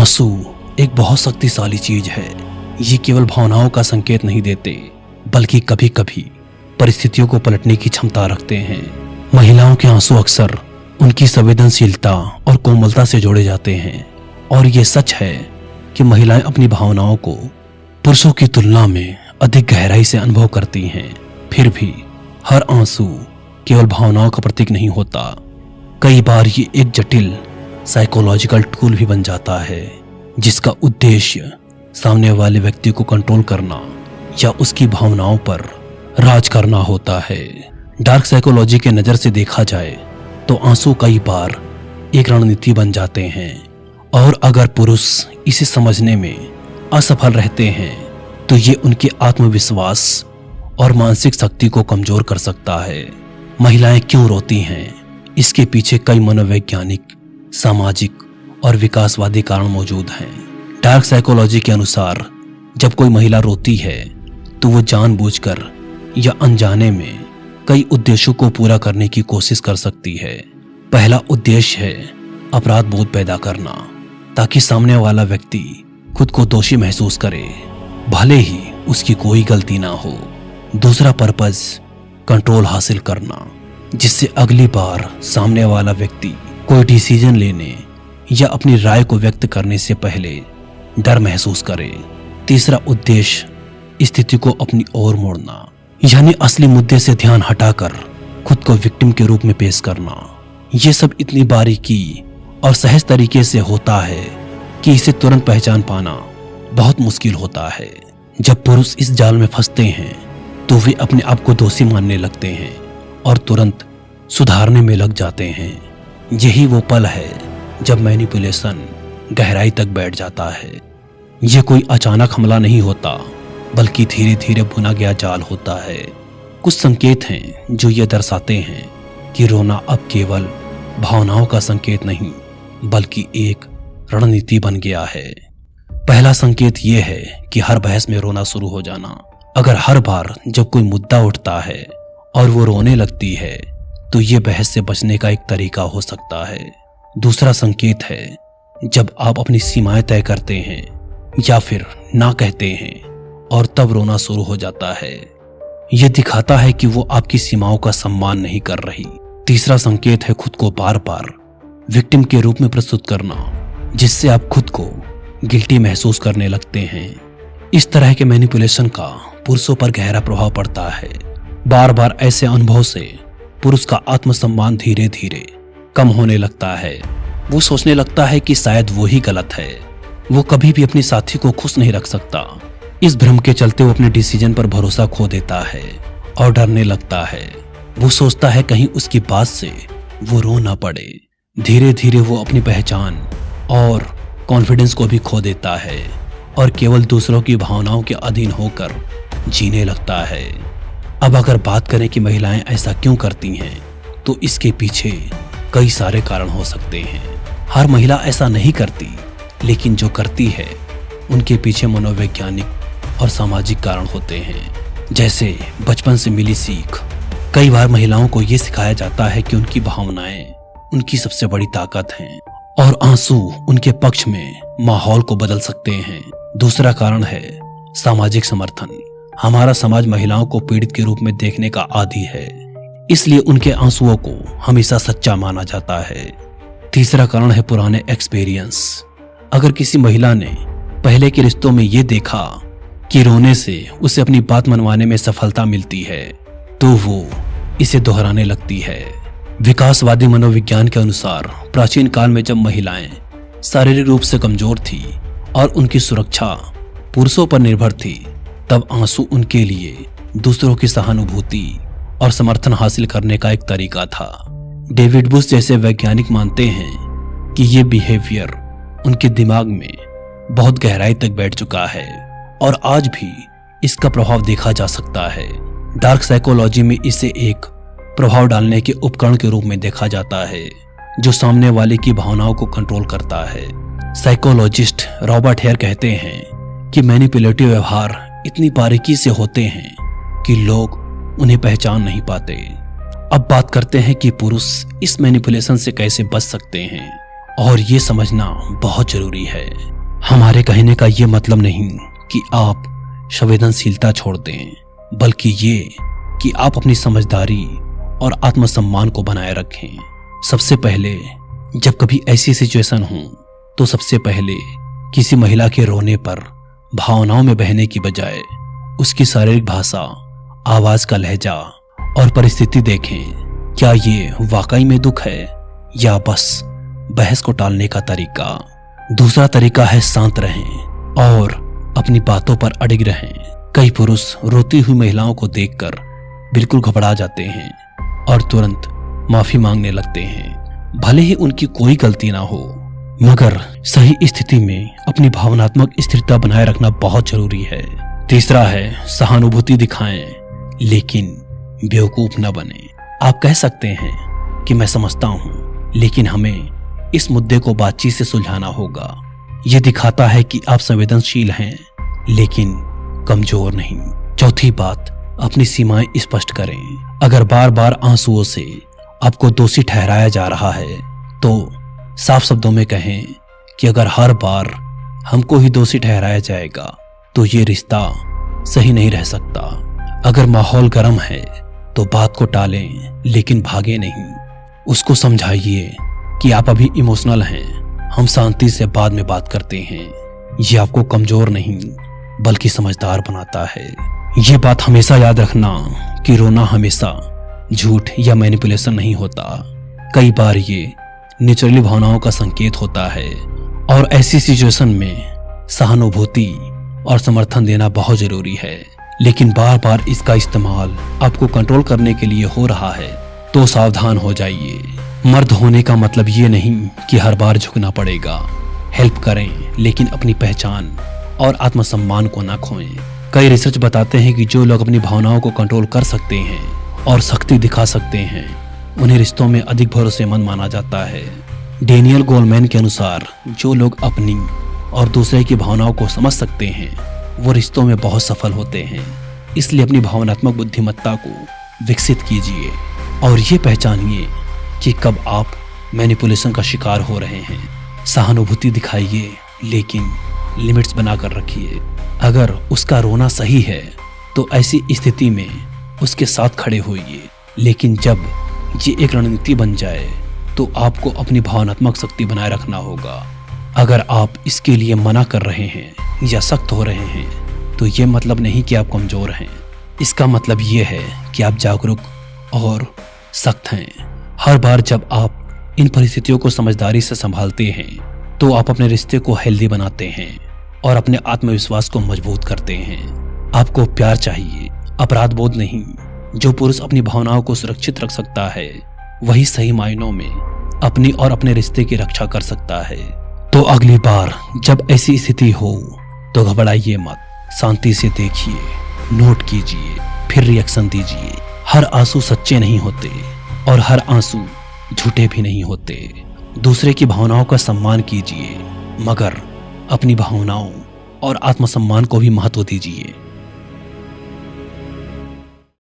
आंसू एक बहुत शक्तिशाली चीज है। ये केवल भावनाओं का संकेत नहीं देते, बल्कि कभी कभी परिस्थितियों को पलटने की क्षमता रखते हैं। महिलाओं के आंसू अक्सर उनकी संवेदनशीलता और कोमलता से जोड़े जाते हैं, और ये सच है कि महिलाएं अपनी भावनाओं को पुरुषों की तुलना में अधिक गहराई से अनुभव करती हैं। फिर भी हर आंसू केवल भावनाओं का प्रतीक नहीं होता। कई बार ये एक जटिल साइकोलॉजिकल टूल भी बन जाता है, जिसका उद्देश्य सामने वाले व्यक्ति को कंट्रोल करना या उसकी भावनाओं पर राज करना होता है। डार्क साइकोलॉजी के नज़र से देखा जाए तो आंसू कई बार एक रणनीति बन जाते हैं, और अगर पुरुष इसे समझने में असफल रहते हैं तो ये उनके आत्मविश्वास और मानसिक शक्ति को कमजोर कर सकता है। महिलाएं क्यों रोती हैं, इसके पीछे कई मनोवैज्ञानिक, सामाजिक और विकासवादी कारण मौजूद हैं। डार्क साइकोलॉजी के अनुसार जब कोई महिला रोती है तो वो जानबूझकर या अनजाने में कई उद्देश्यों को पूरा करने की कोशिश कर सकती है। पहला उद्देश्य है अपराध बोध पैदा करना, ताकि सामने वाला व्यक्ति खुद को दोषी महसूस करे, भले ही उसकी कोई गलती ना हो। दूसरा पर्पस कंट्रोल हासिल करना, जिससे अगली बार सामने वाला व्यक्ति कोई डिसीजन लेने या अपनी राय को व्यक्त करने से पहले डर महसूस करे। तीसरा उद्देश्य स्थिति को अपनी ओर मोड़ना, यानी असली मुद्दे से ध्यान हटाकर खुद को विक्टिम के रूप में पेश करना। यह सब इतनी बारीकी और सहज तरीके से होता है कि इसे तुरंत पहचान पाना बहुत मुश्किल होता है। जब पुरुष इस जाल में फंसते हैं तो वे अपने आप को दोषी मानने लगते हैं और तुरंत सुधारने में लग जाते हैं। यही वो पल है जब मैनिपुलेशन गहराई तक बैठ जाता है। यह कोई अचानक हमला नहीं होता, बल्कि धीरे धीरे बुना गया जाल होता है। कुछ संकेत हैं जो ये दर्शाते हैं कि रोना अब केवल भावनाओं का संकेत नहीं, बल्कि एक रणनीति बन गया है। पहला संकेत यह है कि हर बहस में रोना शुरू हो जाना। अगर हर बार जब कोई मुद्दा उठता है और वो रोने लगती है तो ये बहस से बचने का एक तरीका हो सकता है। दूसरा संकेत है जब आप अपनी सीमाएं तय करते हैं या फिर ना कहते हैं और तब रोना शुरू हो जाता है। यह दिखाता है कि वो आपकी सीमाओं का सम्मान नहीं कर रही। तीसरा संकेत है खुद को बार बार विक्टिम के रूप में प्रस्तुत करना, जिससे आप खुद को गिल्टी महसूस करने लगते हैं। इस तरह के मैनिपुलेशन का पुरुषों पर गहरा प्रभाव पड़ता है। बार बार ऐसे अनुभव से पुरुष का आत्मसम्मान धीरे धीरे कम होने लगता है। वो सोचने लगता है कि शायद वो ही गलत है। वो कभी भी अपनी साथी को खुश नहीं रख सकता। इस भ्रम के चलते वो अपने डिसीजन पर भरोसा खो देता है और डरने लगता है। वो सोचता है कहीं उसकी बात से वो रो ना पड़े। धीरे धीरे वो अपनी पहचान और कॉन्फिडेंस को भी खो देता है और केवल दूसरों की भावनाओं के अधीन होकर जीने लगता है। अब अगर बात करें कि महिलाएं ऐसा क्यों करती हैं, तो इसके पीछे कई सारे कारण हो सकते हैं। हर महिला ऐसा नहीं करती, लेकिन जो करती है उनके पीछे मनोवैज्ञानिक और सामाजिक कारण होते हैं, जैसे बचपन से मिली सीख। कई बार महिलाओं को ये सिखाया जाता है कि उनकी भावनाएं उनकी सबसे बड़ी ताकत हैं और आंसू उनके पक्ष में माहौल को बदल सकते हैं। दूसरा कारण है सामाजिक समर्थन। हमारा समाज महिलाओं को पीड़ित के रूप में देखने का आदी है, इसलिए उनके आंसुओं को हमेशा सच्चा माना जाता है। तीसरा कारण है पुराने एक्सपीरियंस। अगर किसी महिला ने पहले के रिश्तों में ये देखा कि रोने से उसे अपनी बात मनवाने में सफलता मिलती है, तो वो इसे दोहराने लगती है। विकासवादी मनोविज्ञान के अनुसार प्राचीन काल में जब महिलाएं शारीरिक रूप से कमजोर थी और उनकी सुरक्षा पुरुषों पर निर्भर थी, तब आंसू उनके लिए दूसरों की सहानुभूति और समर्थन हासिल करने का एक तरीका था। डेविड बुश जैसे वैज्ञानिक मानते हैं कि ये बिहेवियर उनके दिमाग में बहुत गहराई तक बैठ चुका है और आज भी इसका प्रभाव देखा जा सकता है। डार्क साइकोलॉजी में इसे एक प्रभाव डालने के उपकरण के रूप में देखा जाता है, जो सामने वाले की भावनाओं को कंट्रोल करता है। साइकोलॉजिस्ट रॉबर्ट हेयर कहते हैं कि मैनिपुलेटिव व्यवहार इतनी बारीकी से होते हैं कि लोग उन्हें पहचान नहीं पाते। अब बात करते हैं कि पुरुष इस मैनिपुलेशन से कैसे बच सकते हैं और ये समझना बहुत जरूरी है। हमारे कहने का ये मतलब नहीं कि आप संवेदनशीलता छोड़ दें, बल्कि ये कि आप अपनी समझदारी और आत्मसम्मान को बनाए रखें। सबसे पहले जब कभी ऐसी सिचुएशन हो तो सबसे पहले किसी महिला के रोने पर भावनाओं में बहने की बजाय उसकी शारीरिक भाषा, आवाज का लहजा और परिस्थिति देखें। क्या ये वाकई में दुख है या बस बहस को टालने का तरीका? दूसरा तरीका है शांत रहें और अपनी बातों पर अडिग रहें। कई पुरुष रोती हुई महिलाओं को देखकर बिल्कुल घबरा जाते हैं और तुरंत माफी मांगने लगते हैं, भले ही उनकी कोई गलती ना हो। मगर सही स्थिति में अपनी भावनात्मक स्थिरता बनाए रखना बहुत जरूरी है। तीसरा है सहानुभूति दिखाएं लेकिन बेवकूफ न बने। आप कह सकते हैं कि मैं समझता हूं, लेकिन हमें इस मुद्दे को बातचीत से सुलझाना होगा। यह दिखाता है कि आप संवेदनशील हैं लेकिन कमजोर नहीं। चौथी बात, अपनी सीमाएं स्पष्ट करें। अगर बार बार आंसुओं से आपको दोषी ठहराया जा रहा है तो साफ शब्दों में कहें कि अगर हर बार हमको ही दोषी ठहराया जाएगा तो ये रिश्ता सही नहीं रह सकता। अगर माहौल गर्म है तो बात को टालें लेकिन भागे नहीं। उसको समझाइए कि आप अभी इमोशनल हैं, हम शांति से बाद में बात करते हैं। ये आपको कमजोर नहीं बल्कि समझदार बनाता है। ये बात हमेशा याद रखना कि रोना हमेशा झूठ या मैनिपुलेशन नहीं होता। कई बार ये नेचुरली भावनाओं का संकेत होता है और ऐसी सिचुएशन में सहानुभूति और समर्थन देना बहुत जरूरी है। लेकिन बार बार इसका इस्तेमाल आपको कंट्रोल करने के लिए हो रहा है तो सावधान हो जाइए। मर्द होने का मतलब ये नहीं कि हर बार झुकना पड़ेगा। हेल्प करें लेकिन अपनी पहचान और आत्मसम्मान को ना खोएं। कई रिसर्च बताते हैं कि जो लोग अपनी भावनाओं को कंट्रोल कर सकते हैं और शक्ति दिखा सकते हैं उन्हें रिश्तों में अधिक भरोसेमंद माना जाता है। डेनियल गोलमैन के अनुसार जो लोग अपनी और दूसरे की भावनाओं को समझ सकते हैं वो रिश्तों में बहुत सफल होते हैं। इसलिए अपनी भावनात्मक बुद्धिमत्ता को विकसित कीजिए और ये पहचानिए कि कब आप मैनिपुलेशन का शिकार हो रहे हैं। सहानुभूति दिखाइए लेकिन लिमिट्स बनाकर रखिए। अगर उसका रोना सही है तो ऐसी स्थिति में उसके साथ खड़े होइए, लेकिन जब ये एक रणनीति बन जाए तो आपको अपनी भावनात्मक शक्ति बनाए रखना होगा। अगर आप इसके लिए मना कर रहे हैं या सख्त हो रहे हैं तो ये मतलब नहीं कि आप कमजोर हैं। इसका मतलब ये है कि आप जागरूक और सख्त हैं। हर बार जब आप इन परिस्थितियों को समझदारी से संभालते हैं तो आप अपने रिश्ते को हेल्दी बनाते हैं और अपने आत्मविश्वास को मजबूत करते हैं। आपको प्यार चाहिए, अपराध बोध नहीं। जो पुरुष अपनी भावनाओं को सुरक्षित रख सकता है वही सही मायनों में अपनी और अपने रिश्ते की रक्षा कर सकता है। तो अगली बार जब ऐसी स्थिति हो तो घबराइए मत, शांति से देखिए, नोट कीजिए, फिर रिएक्शन दीजिए। हर आंसू सच्चे नहीं होते और हर आंसू झूठे भी नहीं होते। दूसरे की भावनाओं का सम्मान कीजिए मगर अपनी भावनाओं और आत्मसम्मान को भी महत्व दीजिए।